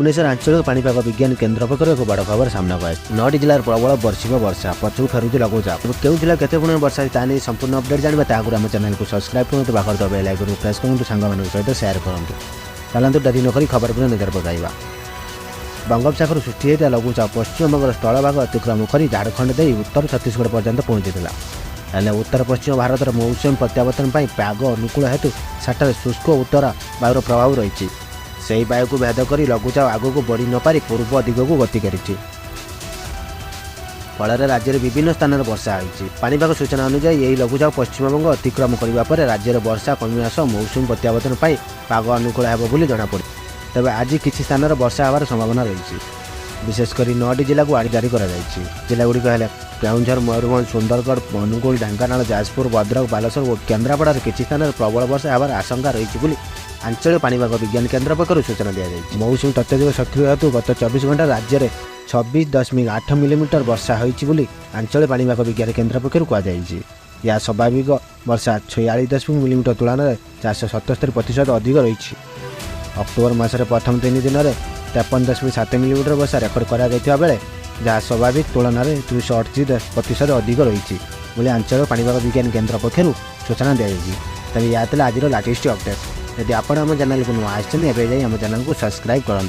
भुवनेश्वर आंचलिक पाणीपाग विज्ञान केन्द्र पक्षर एक बड़ खबर सामना आए 9टी जिलार प्रबल बर्षिक वर्षा पछू फेरुଛି लघुचाप केउँ जिला केते पुणे वर्षा ताने संपूर्ण अपडेट जानबा तागुर हम चैनल को सब्सक्राइब करंतु बाखर दबे लाइक करू प्रेस करंतु संग मानक सहित शेयर करंतु चलंतु डरी नकरी खबर पर नजर पकाइबा। बंगोपसागर सृष्टि होता लघुचाप पश्चिम बंगर स्थलभाग अतिक्रम कर झारखंड दे उत्तर छत्तीसगढ़ पर्यंत पहुंचीला। हेले उत्तर पश्चिम भारत मौसुमी प्रत्यावर्तन पाग अनुकूल हेतु सेठारे शुष्क उत्तर वायुर प्रभाव रही से वायु को भेद कर लघुचाप आगक बढ़ी नपारी पूर्व दिग को गति कर फल राज्य में विभिन्न स्थान वर्षा होती। पाणीपाग सूचना अनुसार यही लघुचाप पश्चिमबंग अतिक्रम करने पर राज्य में वर्षा कमिया सह मौसुमी प्रत्यावर्तन पाग अनुकूल होगा जमापड़े। तेज आज किसी स्थान वर्षा होवार संभावना रही विशेषकर 9टी जिला को जारी कर जिलागुड़िक है केउझर मयूरभंज सुंदरगढ़ अनुगुल ढेंकानाल जाजपुर भद्रक बालेश्वर और केन्द्रापड़ा किसी स्थान प्रबल वर्षा होवार आशंका रही आंचलिक पाणीपाग विज्ञान केन्द्र पक्षर सूचना दी जाए। मौसुमी अत्यधिक सक्रिय हेतु गत 24 घंटा राज्य में 26.8 मिलीमीटर वर्षा होती आंचलिक पाणीपाग विज्ञान केन्द्र पक्षर कहुई। यह स्वाभाविक वर्षा 46 मिलीमीटर तुलन में 477% अधिक रही। अक्टोबर मासर प्रथम 3 दिन में 53.7 मिलीमीटर वर्षा रेकर्ड करा बेले जहाँ स्वाभाविक तुलन में 238% अधिक रही आंचलिक पाणीपाग विज्ञान केन्द्र पक्षर सूचना दी जाए। तेज यह आज लेटेस्ट अपडेट। यदि आपण आम चैनल को नुआ आम चैनल को सब्सक्राइब करूँ।